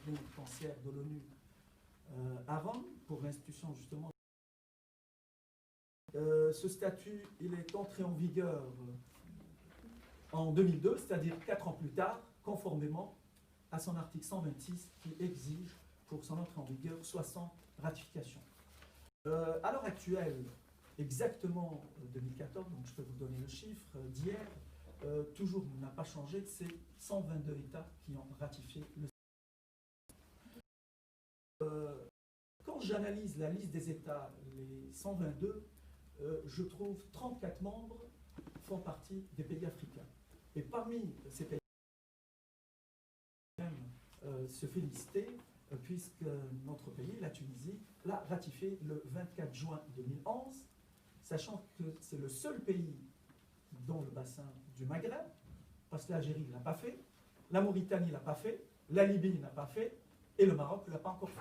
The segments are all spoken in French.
pénitentiaire de l'ONU à Rome, pour l'institution justement. Ce statut, il est entré en vigueur en 2002, c'est-à-dire 4 ans plus tard, conformément à son article 126 qui exige pour son entrée en vigueur 60 ratifications. À l'heure actuelle, exactement 2014, donc je peux vous donner le chiffre d'hier, toujours n'a pas changé, c'est 122 États qui ont ratifié le quand j'analyse la liste des États, les 122, je trouve 34 membres font partie des pays africains. Et parmi ces pays, se féliciter, puisque notre pays, la Tunisie, l'a ratifié le 24 juin 2011, sachant que c'est le seul pays dans le bassin du Maghreb, parce que l'Algérie ne l'a pas fait, la Mauritanie ne l'a pas fait, la Libye n'a pas fait, et le Maroc ne l'a pas encore fait.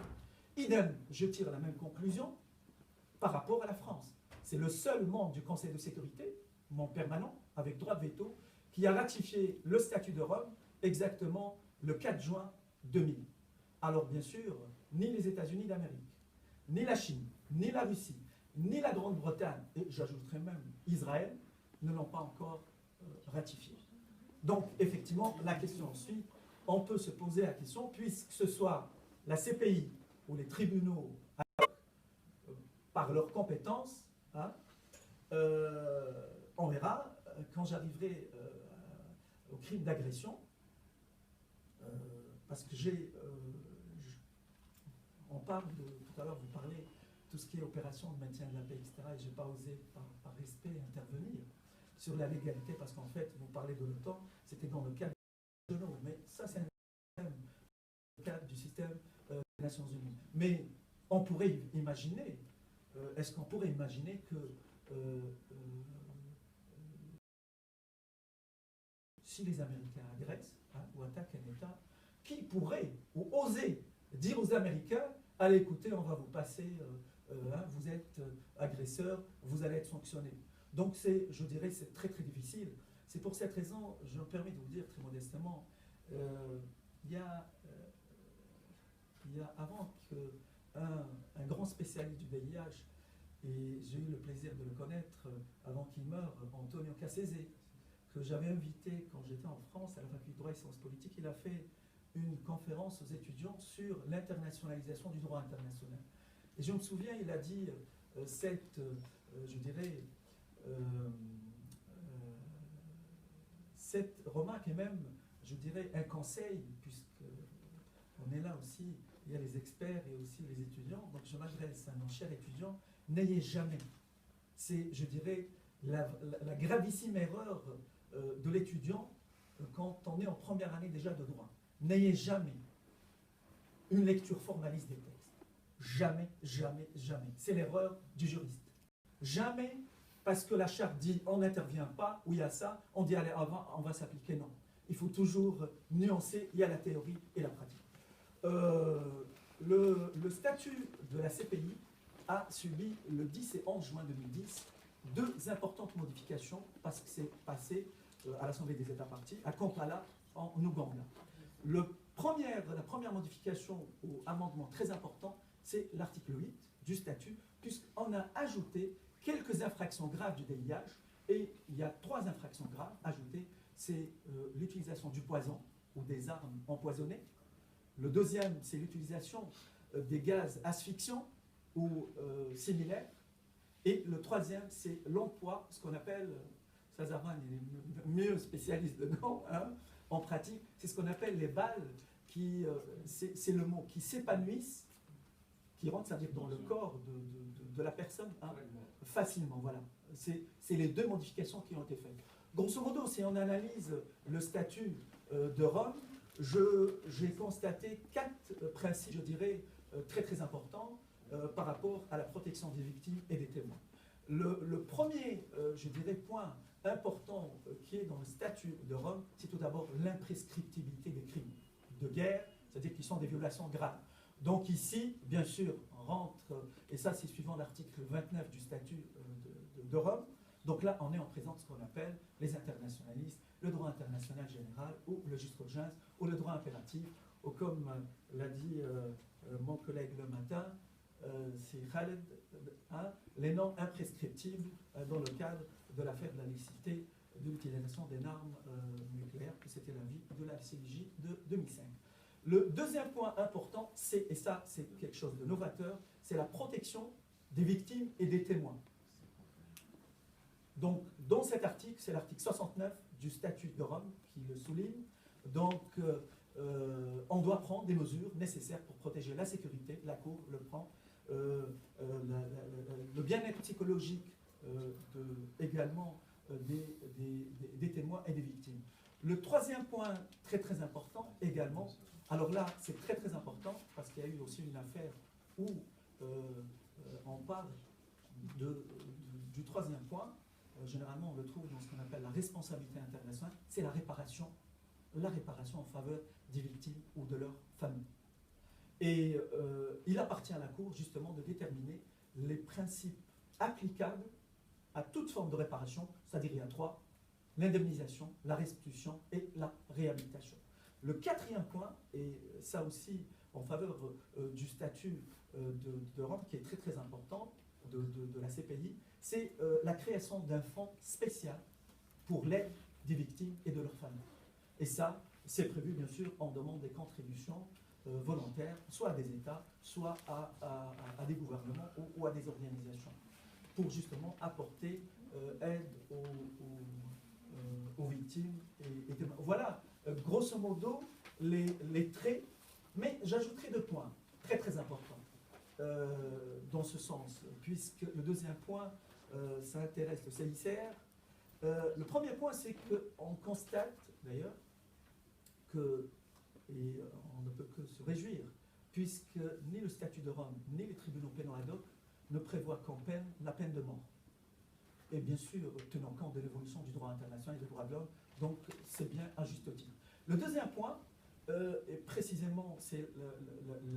Idem, je tire la même conclusion par rapport à la France. C'est le seul membre du Conseil de sécurité, membre permanent, avec droit de veto, qui a ratifié le statut de Rome exactement le 4 juin 2000. Alors bien sûr, ni les États-Unis d'Amérique, ni la Chine, ni la Russie, ni la Grande-Bretagne, et j'ajouterai même Israël, ne l'ont pas encore ratifié. Donc effectivement, la question ensuite, on peut se poser la question, puisque ce soit la CPI ou les tribunaux, par leurs compétences, hein, on verra, quand j'arriverai au crime d'agression, parce que on parle de, tout à l'heure vous parlez, tout ce qui est opération de maintien de la paix, etc., et je n'ai pas osé, par respect, intervenir sur la légalité, parce qu'en fait, vous parlez de l'OTAN, c'était dans le cadre des Nations Unies, mais ça c'est le cadre du système des Nations Unies. Mais on pourrait imaginer, est-ce qu'on pourrait imaginer que si les Américains agressent, hein, ou attaquent un État, qui pourrait ou oser dire aux Américains, allez écoutez, on va vous passer, hein, vous êtes agresseur, vous allez être sanctionné. Donc je dirais, c'est très très difficile. C'est pour cette raison, je me permets de vous dire très modestement, il y a avant qu'un grand spécialiste du VIH, et j'ai eu le plaisir de le connaître avant qu'il meure, Antonio Cassese, que j'avais invité quand j'étais en France à la faculté de droit et sciences politiques. Il a fait une conférence aux étudiants sur l'internationalisation du droit international. Et je me souviens, il a dit je dirais, cette remarque est même, je dirais, un conseil, puisqu'on est là aussi, il y a les experts et aussi les étudiants. Donc je m'adresse à nos chers étudiants, n'ayez jamais, c'est, je dirais, la gravissime erreur de l'étudiant quand on est en première année déjà de droit. N'ayez jamais une lecture formaliste des textes. Jamais, jamais, jamais. C'est l'erreur du juriste. Jamais, parce que la charte dit on n'intervient pas, ou il y a ça, on dit allez, avant, on va s'appliquer. Non. Il faut toujours nuancer, il y a la théorie et la pratique. Le statut de la CPI a subi le 10 et 11 juin 2010 deux importantes modifications parce que c'est passé à l'Assemblée des États parties, à Kampala, en Ouganda. La première modification ou amendement très important, c'est l'article 8 du statut, puisqu'on a ajouté quelques infractions graves du VIH, et il y a 3 infractions graves ajoutées, c'est l'utilisation du poison ou des armes empoisonnées. Le deuxième, c'est l'utilisation des gaz asphyxiants ou similaires. Et le troisième, c'est l'emploi, ce qu'on appelle, Sazarman est mieux spécialiste dedans, hein, en pratique, c'est ce qu'on appelle les balles qui, c'est le mot, qui s'épanouissent, qui rentrent, c'est-à-dire dans le corps de la personne, hein, facilement, voilà. C'est les 2 modifications qui ont été faites. Grosso modo, si on analyse le statut de Rome, j'ai constaté 4 principes, je dirais, très très importants par rapport à la protection des victimes et des témoins. Le premier, je dirais, point important qui est dans le statut de Rome, c'est tout d'abord l'imprescriptibilité des crimes de guerre, c'est-à-dire qu'ils sont des violations graves. Donc ici, bien sûr, on rentre, et ça c'est suivant l'article 29 du statut de Rome, donc là on est en présence de ce qu'on appelle les internationalistes, le droit international général, ou le jus urgens, ou le droit impératif, ou comme l'a dit mon collègue le matin, c'est Khaled, hein, les normes imprescriptibles dans le cadre de l'affaire de la nécessité de l'utilisation des armes nucléaires, que c'était l'avis de la CIJ de 2005. Le deuxième point important, et ça c'est quelque chose de novateur, c'est la protection des victimes et des témoins. Donc, dans cet article, c'est l'article 69 du statut de Rome qui le souligne. Donc, on doit prendre des mesures nécessaires pour protéger la sécurité, la Cour le prend, le bien-être psychologique également des témoins et des victimes. Le troisième point très très important également, alors là c'est très très important parce qu'il y a eu aussi une affaire où on parle du troisième point, généralement on le trouve dans ce qu'on appelle la responsabilité internationale, c'est la réparation en faveur des victimes ou de leurs familles. Et il appartient à la Cour justement de déterminer les principes applicables à toute forme de réparation, c'est-à-dire il y a trois: l'indemnisation, la restitution et la réhabilitation. Le quatrième point, et ça aussi en faveur du statut de Rome, qui est très très important, de la CPI, c'est la création d'un fonds spécial pour l'aide des victimes et de leurs familles. Et ça, c'est prévu bien sûr en demande des contributions volontaires, soit à des États, soit à des gouvernements ou à des organisations, pour justement apporter aide aux victimes. Voilà, grosso modo, les traits, mais j'ajouterai deux points très très importants dans ce sens, puisque le deuxième point, ça intéresse le CICR. Le premier point, c'est qu'on constate d'ailleurs que, et on ne peut que se réjouir, puisque ni le statut de Rome, ni les tribunaux pénaux ad hoc ne prévoient qu'en peine la peine de mort. Et bien sûr, tenant compte de l'évolution du droit international et des droits de l'homme, donc c'est bien à juste titre. Le deuxième point, et précisément, c'est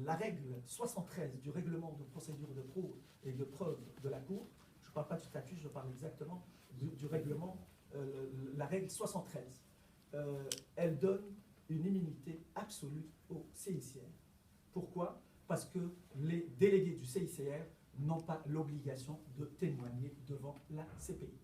la règle 73 du règlement de procédure de prouve et de preuve de la Cour. Je ne parle pas du statut, je parle exactement du règlement, la règle 73. Elle donne une immunité absolue au CICR. Pourquoi? Parce que les délégués du CICR n'ont pas l'obligation de témoigner devant la CPI.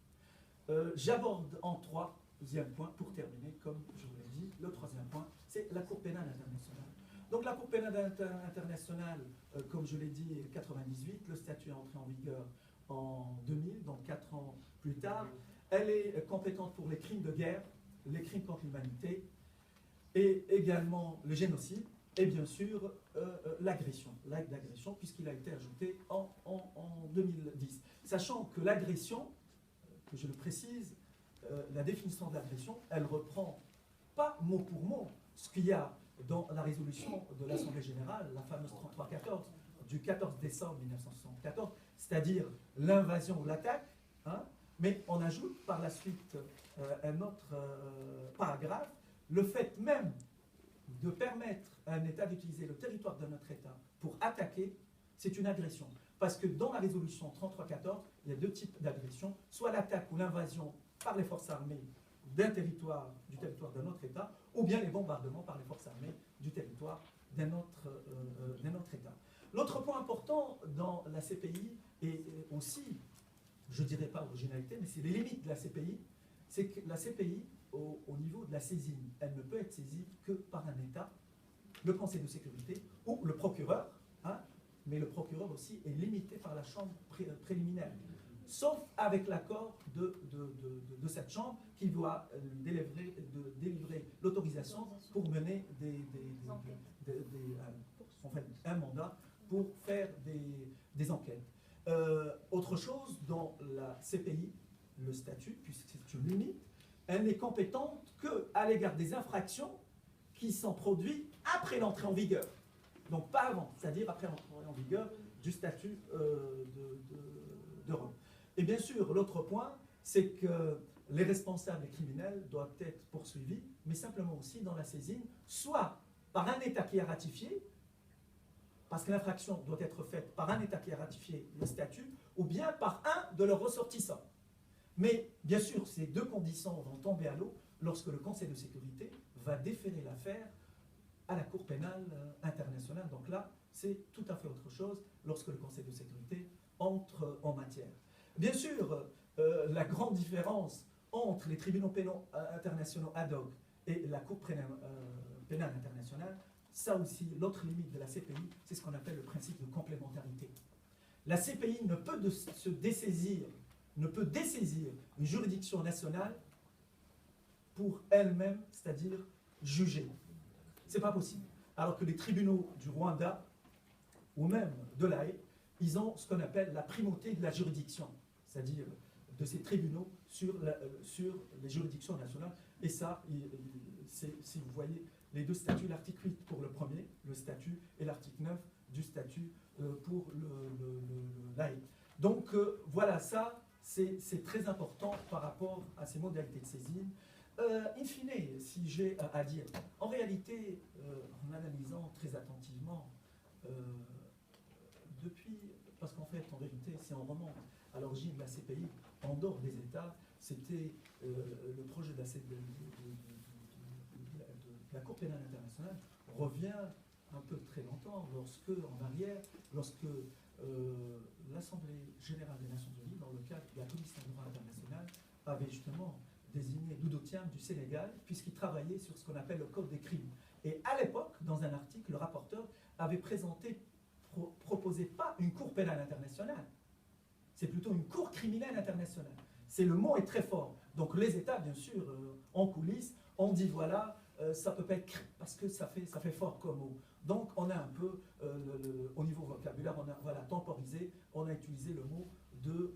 J'aborde en troisième point, pour terminer, comme je vous l'ai dit, le troisième point, c'est la Cour pénale internationale. Donc la Cour pénale internationale, comme je l'ai dit, 1998, le statut est entré en vigueur en 2000, donc 4 ans plus tard. Elle est compétente pour les crimes de guerre, les crimes contre l'humanité, et également le génocide, et bien sûr l'agression, l'acte d'agression, puisqu'il a été ajouté en 2010. Sachant que l'agression, que je le précise, la définition de l'agression, elle reprend pas mot pour mot ce qu'il y a dans la résolution de l'Assemblée générale, la fameuse 3314 du 14 décembre 1974, c'est-à-dire l'invasion ou l'attaque, hein, mais on ajoute par la suite un autre paragraphe, le fait même de permettre à un État d'utiliser le territoire de notre État pour attaquer, c'est une agression. Parce que dans la résolution 3314, il y a deux types d'agression, soit l'attaque ou l'invasion par les forces armées du territoire d'un autre État, ou bien les bombardements par les forces armées du territoire d'un autre État. L'autre point important dans la CPI, et aussi, je ne dirais pas originalité, mais c'est les limites de la CPI, c'est que la CPI, au niveau de la saisine, elle ne peut être saisie que par un État, le Conseil de sécurité ou le procureur, hein, mais le procureur aussi est limité par la chambre préliminaire, sauf avec l'accord de cette chambre qui doit délivrer l'autorisation pour mener un mandat pour faire des enquêtes. Autre chose, dans la CPI, le statut, puisque c'est une limite, elle n'est compétente qu'à l'égard des infractions qui sont produites après l'entrée en vigueur. Donc pas avant, c'est-à-dire après l'entrée en vigueur du statut de Rome. Et bien sûr, l'autre point, c'est que les responsables et criminels doivent être poursuivis, mais simplement aussi dans la saisine, soit par un État qui a ratifié, parce que l'infraction doit être faite par un État qui a ratifié le statut, ou bien par un de leurs ressortissants. Mais bien sûr, ces deux conditions vont tomber à l'eau lorsque le Conseil de sécurité va déférer l'affaire à la Cour pénale internationale. Donc là, c'est tout à fait autre chose lorsque le Conseil de sécurité entre en matière. Bien sûr, la grande différence entre les tribunaux pénaux internationaux ad hoc et la Cour pénale internationale, ça aussi, l'autre limite de la CPI, c'est ce qu'on appelle le principe de complémentarité. La CPI ne peut se dessaisir, ne peut dessaisir une juridiction nationale pour elle-même, c'est-à-dire juger. C'est pas possible. Alors que les tribunaux du Rwanda, ou même de l'Haye, ils ont ce qu'on appelle la primauté de la juridiction, c'est-à-dire de ces tribunaux sur les juridictions nationales. Et ça, si vous voyez les deux statuts, l'article 8 pour le premier, le statut, et l'article 9 du statut pour l'Haye. Donc voilà, ça, c'est très important par rapport à ces modalités de saisine. In fine, si j'ai à dire, en réalité, en analysant très attentivement, depuis, parce qu'en fait, en vérité, si on remonte à l'origine de la CPI, en dehors des États, c'était le projet de la Cour pénale internationale revient un peu très longtemps, en arrière, lorsque l'Assemblée générale des Nations Unies, dans le cadre de la Commission de droit international, avait justement désigné Doudou Thiam du Sénégal, puisqu'il travaillait sur ce qu'on appelle le Code des crimes. Et à l'époque, dans un article, le rapporteur avait proposé pas une Cour pénale internationale, c'est plutôt une Cour criminelle internationale. Le mot est très fort. Donc les États, bien sûr, en coulisses, on dit voilà, ça peut pas être parce que ça fait fort comme mot. Donc on a un peu, au niveau vocabulaire, on a temporisé, on a utilisé le mot de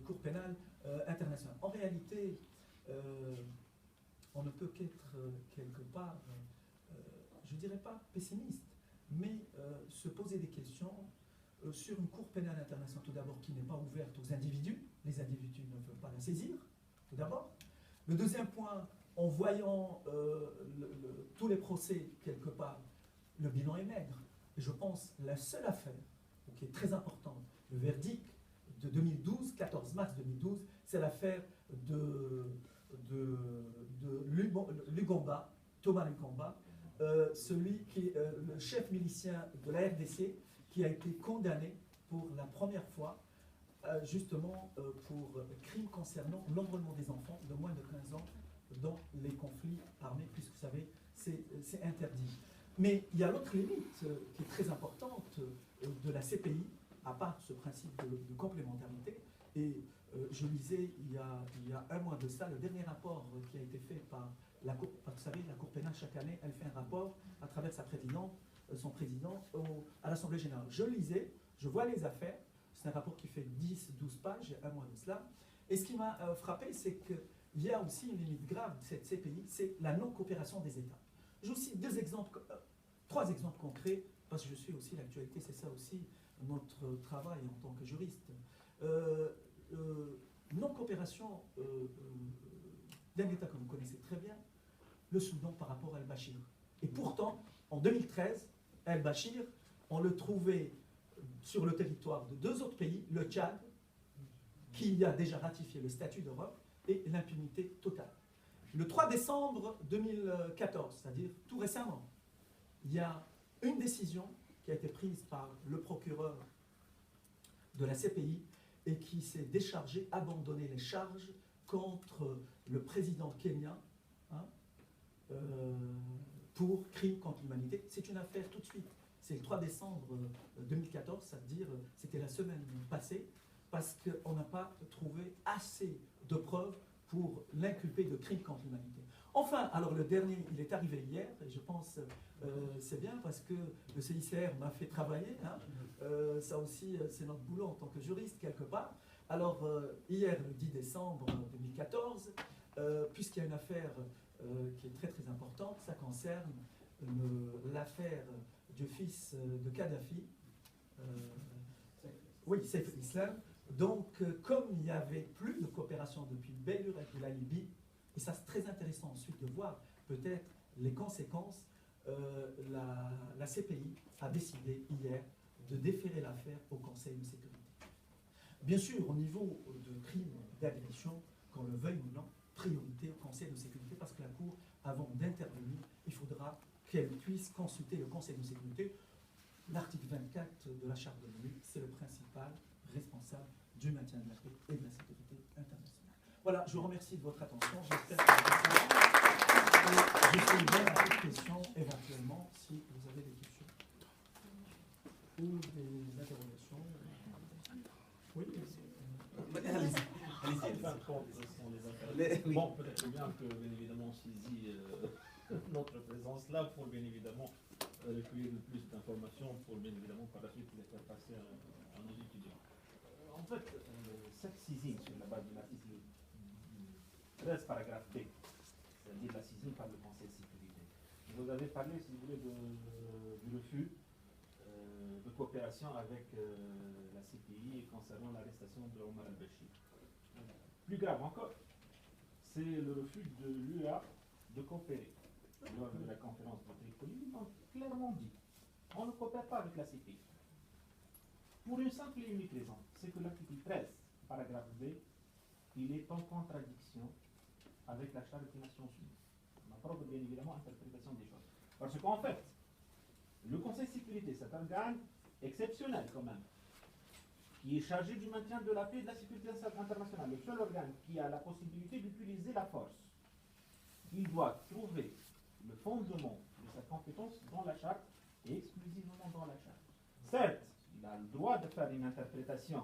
Cour pénale internationale. En réalité, on ne peut qu'être quelque part, je ne dirais pas pessimiste, mais se poser des questions sur une Cour pénale internationale, tout d'abord, qui n'est pas ouverte aux individus. Les individus ne peuvent pas la saisir, tout d'abord. Le deuxième point, en voyant tous les procès, quelque part, le bilan est maigre. Et je pense la seule affaire, qui est très importante, le verdict de 2012, 14 mars 2012, c'est l'affaire de Lugomba, Thomas Lugomba, celui qui est le chef milicien de la RDC, qui a été condamné pour la première fois, justement pour crimes concernant l'enrôlement des enfants de moins de 15 ans dans les conflits armés, puisque vous savez, c'est interdit. Mais il y a l'autre limite qui est très importante de la CPI, à part ce principe de complémentarité. Et je lisais il y a un mois de ça le dernier rapport qui a été fait par la Cour. Vous savez, la Cour pénale, chaque année, elle fait un rapport à travers son président à l'Assemblée générale. Je lisais, je vois les affaires. C'est un rapport qui fait 10-12 pages, il y a un mois de cela. Et ce qui m'a frappé, c'est qu'il y a aussi une limite grave de cette CPI, c'est la non-coopération des États. Je vous cite trois exemples concrets, parce que je suis aussi l'actualité, c'est ça aussi notre travail en tant que juriste. Non-coopération d'un État que vous connaissez très bien, le Soudan par rapport à al-Bashir. Et pourtant, en 2013, al-Bashir, on le trouvait sur le territoire de deux autres pays, le Tchad, qui a déjà ratifié le statut d'Europe, et l'impunité totale. Le 3 décembre 2014, c'est-à-dire tout récemment, il y a une décision qui a été prise par le procureur de la CPI et qui s'est déchargé, abandonné les charges contre le président kenyan pour crime contre l'humanité. C'est une affaire tout de suite. C'est le 3 décembre 2014, c'est-à-dire c'était la semaine passée, parce qu'on n'a pas trouvé assez de preuves pour l'inculper de crimes contre l'humanité. Enfin, alors le dernier, il est arrivé hier, et je pense c'est bien parce que le CICR m'a fait travailler, ça aussi c'est notre boulot en tant que juriste quelque part. Alors hier, le 10 décembre 2014, puisqu'il y a une affaire qui est très très importante, ça concerne l'affaire du fils de Kadhafi, oui, Saif al-Islam. Donc, comme il n'y avait plus de coopération depuis Beirut et la Libye, et ça c'est très intéressant ensuite de voir peut-être les conséquences, la CPI a décidé hier de déférer l'affaire au Conseil de sécurité. Bien sûr, au niveau de crimes d'agression, qu'on le veuille ou non, priorité au Conseil de sécurité, parce que la Cour, avant d'intervenir, il faudra qu'elle puisse consulter le Conseil de sécurité. L'article 24 de la Charte de l'ONU, c'est le principal responsable du maintien de la paix et de la sécurité internationale. Voilà, je vous remercie de votre attention. J'espère que je suis ouvert à toutes questions, éventuellement, si vous avez des questions ou des interrogations. Oui, Bon, peut-être bien que, bien évidemment, on saisit notre présence là pour, bien évidemment, recueillir le plus d'informations pour, bien évidemment, par la suite les faire passer à nos étudiants. En fait, cette saisine sur la base de l'article 13, paragraphe B, c'est-à-dire la saisine par le Conseil de sécurité. Vous avez parlé, si vous voulez, du refus de coopération avec la CPI concernant l'arrestation de Omar al-Bashir. Plus grave encore, c'est le refus de l'UA de coopérer. Lors de la conférence de Tripoli, ils ont clairement dit on ne coopère pas avec la CPI. Pour une simple et unique raison, c'est que l'article 13, paragraphe B, il est en contradiction avec la Charte des Nations Unies. Ma propre, bien évidemment, interprétation des choses. Parce qu'en fait, le Conseil de sécurité, cet organe exceptionnel quand même, qui est chargé du maintien de la paix et de la sécurité internationale, le seul organe qui a la possibilité d'utiliser la force, il doit trouver le fondement de sa compétence dans la charte et exclusivement dans la charte. Certes, il a le droit de faire une interprétation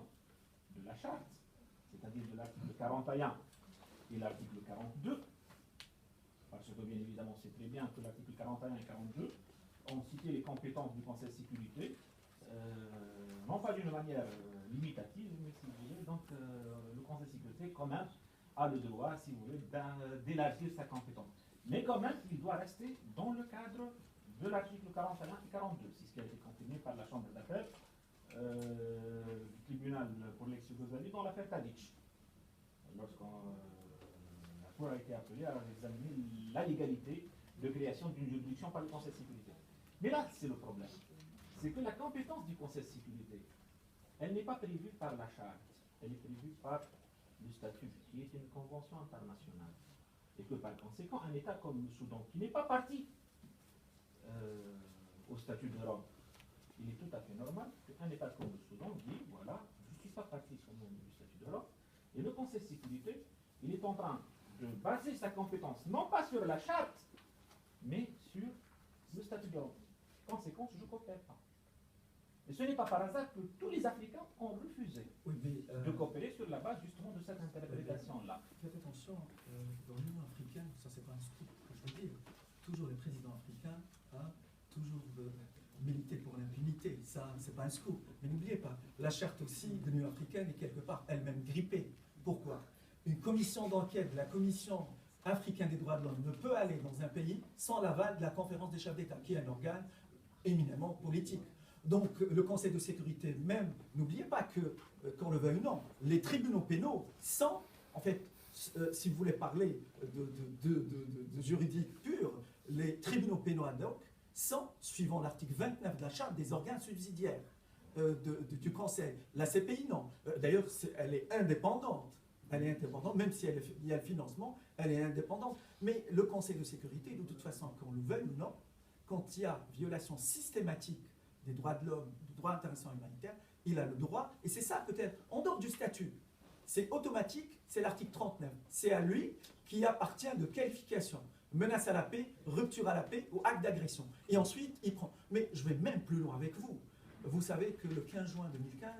de la charte, c'est-à-dire de l'article 41 et l'article 42, parce que bien évidemment c'est très bien que l'article 41 et 42 ont cité les compétences du Conseil de sécurité, non pas d'une manière limitative, mais si vous voulez, donc le Conseil de sécurité quand même a le droit, si vous voulez, d'élargir sa compétence. Mais quand même, il doit rester dans le cadre de l'article 41 et 42, c'est ce qui a été confirmé par la Chambre d'appel du tribunal pour l'ex-Yougoslavie dans l'affaire Tadic, lorsque la Cour a été appelée à examiner la légalité de création d'une juridiction par le Conseil de sécurité. Mais là, c'est le problème. C'est que la compétence du Conseil de sécurité, elle n'est pas prévue par la charte, elle est prévue par le statut, qui est une convention internationale. Et que par conséquent, un État comme le Soudan, qui n'est pas parti au statut de Rome, il est tout à fait normal qu'un État comme le Soudan dise, voilà, je ne suis pas parti sur le du statut de Rome, et le Conseil de sécurité, il est en train de baser sa compétence, non pas sur la charte, mais sur le statut de Rome. Conséquence, je ne coopère pas. Et ce n'est pas par hasard que tous les Africains ont refusé de coopérer sur la base justement de cette interprétation-là. Faites attention, dans l'Union africaine, ça c'est pas un scoop que je veux dire, toujours les présidents africains, toujours militer pour l'impunité, ça c'est pas un scoop. Mais n'oubliez pas, la charte aussi de l'Union africaine est quelque part elle-même grippée. Pourquoi? Une commission d'enquête de la Commission africaine des droits de l'homme ne peut aller dans un pays sans l'aval de la conférence des chefs d'État, qui est un organe éminemment politique. Donc le Conseil de sécurité même, n'oubliez pas que, qu'on le veuille ou non, les tribunaux pénaux sont, en fait, si vous voulez parler de juridique pur, les tribunaux pénaux ad hoc sont, suivant l'article 29 de la Charte, des organes subsidiaires du Conseil. La CPI, non. D'ailleurs, elle est indépendante. Elle est indépendante, même si il y a le financement, elle est indépendante. Mais le Conseil de sécurité, de toute façon, qu'on le veuille ou non, quand il y a violation systématique des droits de l'homme, du droit international humanitaire, il a le droit, et c'est ça peut-être, en dehors du statut, c'est automatique, c'est l'article 39. C'est à lui qui appartient de qualification. Menace à la paix, rupture à la paix ou acte d'agression. Et ensuite, il prend. Mais je vais même plus loin avec vous. Vous savez que le 15 juin 2015,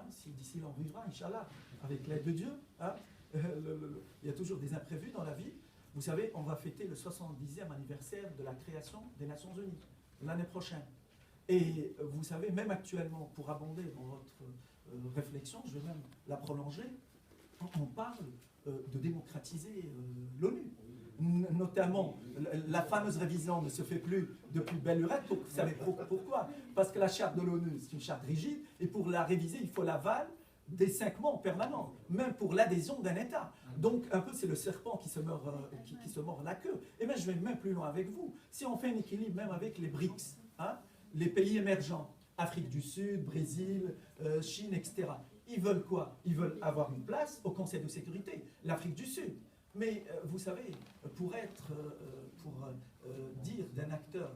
si d'ici là on vivra, Inch'Allah, avec l'aide de Dieu, il y a toujours des imprévus dans la vie. Vous savez, on va fêter le 70e anniversaire de la création des Nations Unies, l'année prochaine. Et vous savez, même actuellement, pour abonder dans votre réflexion, je vais même la prolonger, on parle de démocratiser l'ONU. Notamment, la fameuse révision ne se fait plus depuis belle lurette. Vous savez pourquoi? Parce que la charte de l'ONU, c'est une charte rigide, et pour la réviser, il faut l'aval des 5 membres permanents, même pour l'adhésion d'un État. Donc, un peu, c'est le serpent qui se mord la queue. Et même, je vais même plus loin avec vous. Si on fait un équilibre, même avec les BRICS, les pays émergents, Afrique du Sud, Brésil, Chine, etc., ils veulent quoi? Ils veulent avoir une place au Conseil de sécurité. L'Afrique du Sud. Mais vous savez, pour dire d'un acteur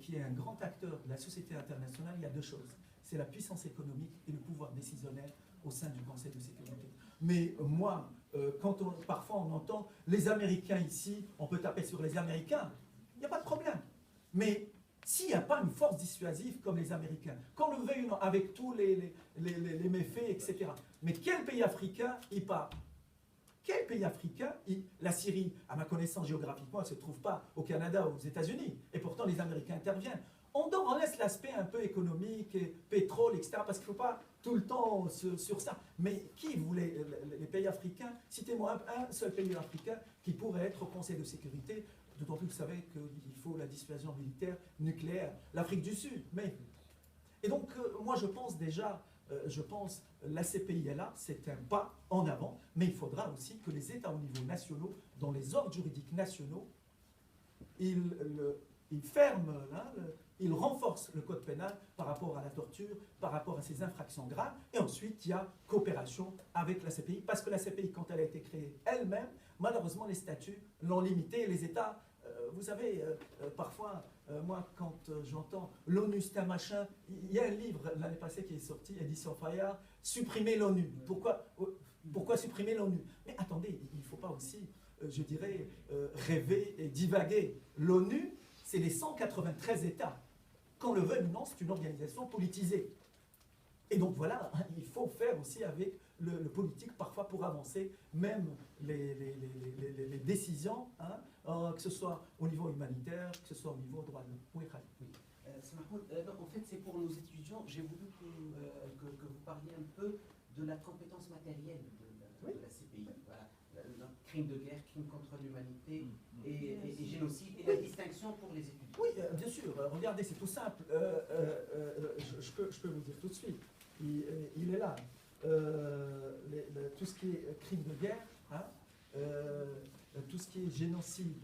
qui est un grand acteur de la société internationale, il y a deux choses. C'est la puissance économique et le pouvoir décisionnel au sein du Conseil de sécurité. Mais moi, parfois on entend les Américains ici, on peut taper sur les Américains, il n'y a pas de problème. Mais s'il n'y a pas une force dissuasive comme les Américains, qu'on le veuille ou non, avec tous les méfaits, etc. Mais quel pays africain y part? Quel pays africain, la Syrie, à ma connaissance géographiquement, elle ne se trouve pas au Canada ou aux États-Unis, et pourtant les Américains interviennent. On laisse l'aspect un peu économique, et pétrole, etc., parce qu'il ne faut pas tout le temps sur ça. Mais qui voulait, les pays africains, citez-moi un seul pays africain qui pourrait être au Conseil de sécurité, d'autant plus que vous savez qu'il faut la dissuasion militaire nucléaire, l'Afrique du Sud. Et donc, moi je pense déjà, la CPI est là, c'est un pas en avant, mais il faudra aussi que les États au niveau national, dans les ordres juridiques nationaux, ils ferment, ils renforcent le code pénal par rapport à la torture, par rapport à ces infractions graves, et ensuite il y a coopération avec la CPI, parce que la CPI, quand elle a été créée elle-même, malheureusement les statuts l'ont limitée, les États, vous savez, parfois, moi quand j'entends l'ONU c'est un machin, il y a un livre l'année passée qui est sorti, édition Fayard, supprimer l'ONU. Pourquoi supprimer l'ONU? Mais attendez, il ne faut pas aussi, je dirais, rêver et divaguer. L'ONU, c'est les 193 États. Qu'on le veuille ou non, c'est une organisation politisée. Et donc voilà, il faut faire aussi avec le politique parfois pour avancer, même les décisions, que ce soit au niveau humanitaire, que ce soit au niveau droit de l'homme. Oui, Khalid. Oui. En fait, c'est pour nos étudiants. J'ai voulu que vous parliez un peu de la compétence matérielle de la CPI. Voilà. Crime de guerre, crime contre l'humanité et génocide, et la distinction pour les étudiants. Oui, bien sûr. Regardez, c'est tout simple. Je peux vous dire tout de suite. Il est là. Tout ce qui est crime de guerre, tout ce qui est génocide.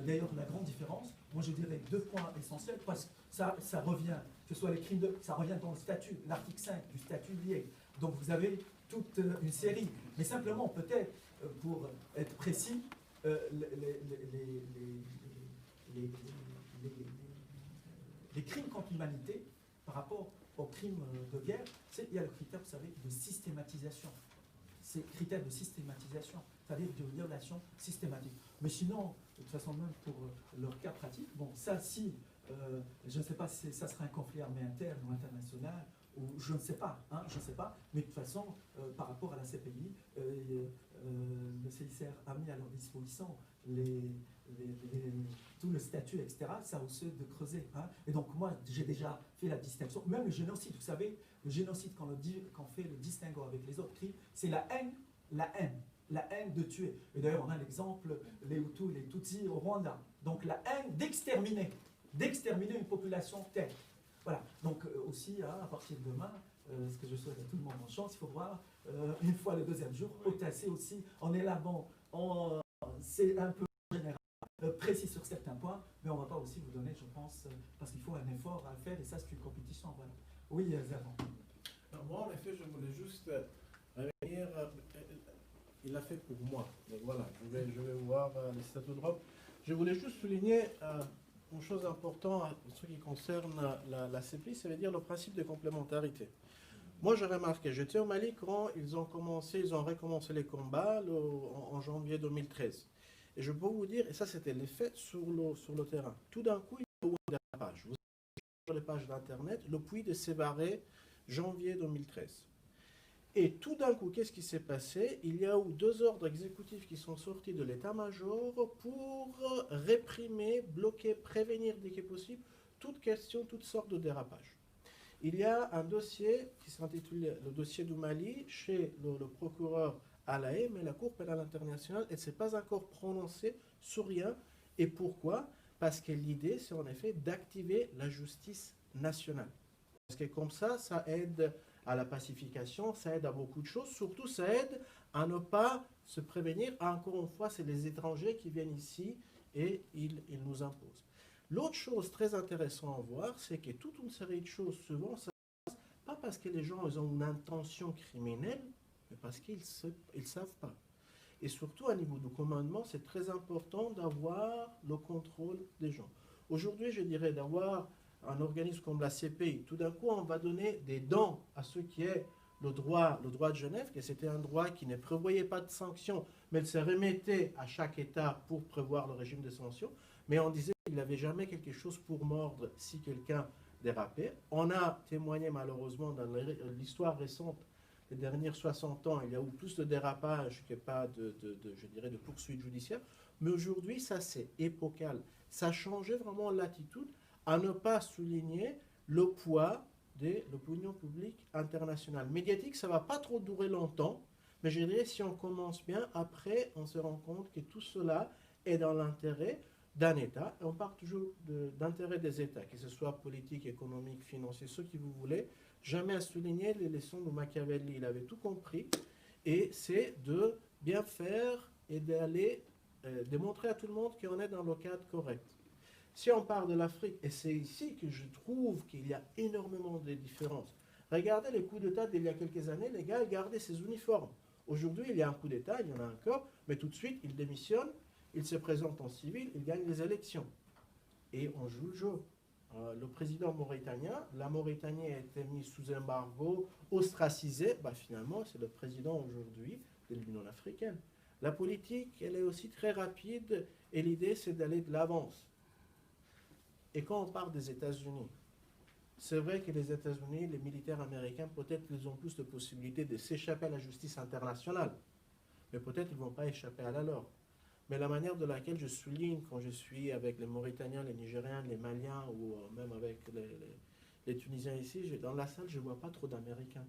D'ailleurs, la grande différence, moi je dirais deux points essentiels, parce que ça revient, que ce soit les crimes ça revient dans le statut, l'article 5 du statut lié. Donc vous avez toute une série. Mais simplement, peut-être, pour être précis, les crimes contre l'humanité par rapport aux crimes de guerre, il y a le critère, vous savez, de systématisation. C'est critère de systématisation, c'est-à-dire de violation systématique. Mais sinon, de toute façon, même pour leur cas pratique, bon, ça, si, je ne sais pas si ça sera un conflit armé interne ou international, ou je ne sais pas, mais de toute façon, par rapport à la CPI, le CICR a mis à leur disposition tout le statut, etc., ça au ceux de creuser. Et donc moi, j'ai déjà fait la distinction, même le génocide, vous savez, le génocide, quand on fait le distinguo avec les autres crimes, c'est la haine de tuer. Et d'ailleurs, on a l'exemple, les Hutus et les Tutsis au Rwanda. Donc la haine d'exterminer une population telle. Voilà, donc aussi, à partir de demain, ce que je souhaite à tout le monde en chance, il faut voir, une fois le deuxième jour, potasser aussi, on est là, bon, c'est un peu général, précis sur certains points, mais on ne va pas aussi vous donner, je pense, parce qu'il faut un effort à faire, et ça c'est une compétition, voilà. Oui, Zervan. Moi, en effet, je voulais juste revenir, il l'a fait pour moi, donc voilà, je vais voir les statuts de Rome. Je voulais juste souligner une chose importante en ce qui concerne la CPI, ça veut dire le principe de complémentarité. Moi, j'ai remarqué, j'étais au Mali quand ils ont recommencé les combats en janvier 2013. Et je peux vous dire, et ça c'était l'effet sur le terrain, tout d'un coup, il y a eu un dérapage. Vous avez sur les pages d'Internet, le puits de Sévaré, janvier 2013. Et tout d'un coup, qu'est-ce qui s'est passé? Il y a eu 2 ordres exécutifs qui sont sortis de l'état-major pour réprimer, bloquer, prévenir dès que possible toute question, toutes sortes de dérapages. Il y a un dossier qui s'intitule le dossier du Mali chez le procureur à La Haye, mais la Cour pénale internationale, elle ne s'est pas encore prononcée sur rien. Et pourquoi? Parce que l'idée, c'est en effet d'activer la justice nationale. Parce que comme ça aide à la pacification, ça aide à beaucoup de choses. Surtout, ça aide à ne pas se prévenir. Encore une fois, c'est les étrangers qui viennent ici et ils nous imposent. L'autre chose très intéressante à voir, c'est que toute une série de choses, souvent, ça ne passe pas parce que les gens ils ont une intention criminelle, mais parce qu'ils ne savent pas. Et surtout, à niveau du commandement, c'est très important d'avoir le contrôle des gens. Aujourd'hui, je dirais d'avoir un organisme comme la CPI. Tout d'un coup, on va donner des dons à ceux qui est le droit de Genève, que c'était un droit qui ne prévoyait pas de sanctions, mais il se remettait à chaque État pour prévoir le régime de sanctions. Mais on disait qu'il n'avait jamais quelque chose pour mordre si quelqu'un dérapait. On a témoigné malheureusement dans l'histoire récente les dernières 60 ans, il y a eu plus de dérapages que pas je dirais, de poursuites judiciaires. Mais aujourd'hui, ça c'est épocal. Ça a changé vraiment l'attitude à ne pas souligner le poids de l'opinion publique internationale. Médiatique, ça ne va pas trop durer longtemps, mais je dirais si on commence bien, après on se rend compte que tout cela est dans l'intérêt d'un État. Et on parle toujours d'intérêt des États, que ce soit politique, économique, financier, ce que vous voulez. Jamais à souligner les leçons de Machiavelli. Il avait tout compris. Et c'est de bien faire et d'aller démontrer à tout le monde qu'on est dans le cadre correct. Si on parle de l'Afrique, et c'est ici que je trouve qu'il y a énormément de différences. Regardez les coups d'État d'il y a quelques années, les gars gardaient ces uniformes. Aujourd'hui, il y a un coup d'État, il y en a encore, mais tout de suite, ils démissionnent, ils se présentent en civil, ils gagnent les élections. Et on joue le jeu. Le président mauritanien, la Mauritanie a été mise sous embargo, ostracisée, finalement, c'est le président aujourd'hui de l'Union africaine. La politique, elle est aussi très rapide, et l'idée, c'est d'aller de l'avance. Et quand on parle des États-Unis, c'est vrai que les États-Unis, les militaires américains, peut-être qu'ils ont plus de possibilités de s'échapper à la justice internationale, mais peut-être qu'ils ne vont pas échapper à la leur. Mais la manière de laquelle je souligne quand je suis avec les Mauritaniens, les Nigériens, les Maliens ou même avec les Tunisiens ici, dans la salle, je ne vois pas trop d'Américains.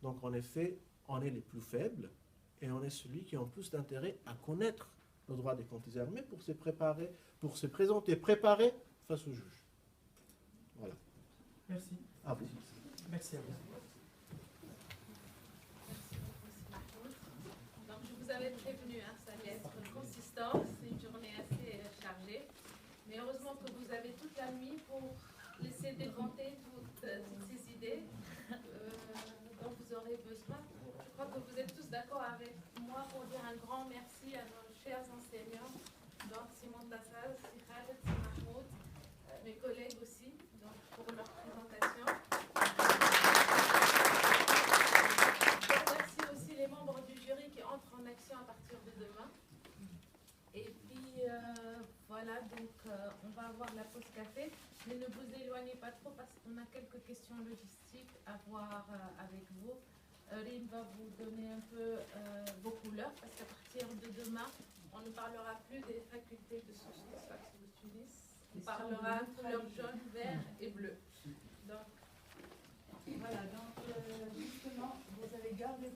Donc en effet, on est les plus faibles et on est celui qui a le plus d'intérêt à connaître le droit des conflits armés pour se préparer, pour se présenter préparé face au juge. Voilà. Merci. À vous. Merci à vous. Donc, je vous avais prévenu, ça allait être consistant, c'est une journée assez chargée. Mais heureusement que vous avez toute la nuit pour laisser décanter toutes ces idées dont vous aurez besoin. Je crois que vous êtes tous d'accord avec moi pour dire un grand merci à nos chers enseignants, donc Simon Tassaz, Khaled, Mahmoud, mes collègues aussi, donc, pour leur présentation. Je remercie aussi les membres du jury qui entrent en action à partir de demain. Et puis, voilà, donc on va avoir la pause café, mais ne vous éloignez pas trop parce qu'on a quelques questions logistiques à voir avec vous. Rim va vous donner un peu vos couleurs parce qu'à partir de demain, on ne parlera plus des facultés de sciences de Tunis. On parlera couleur jaune, vert et bleu.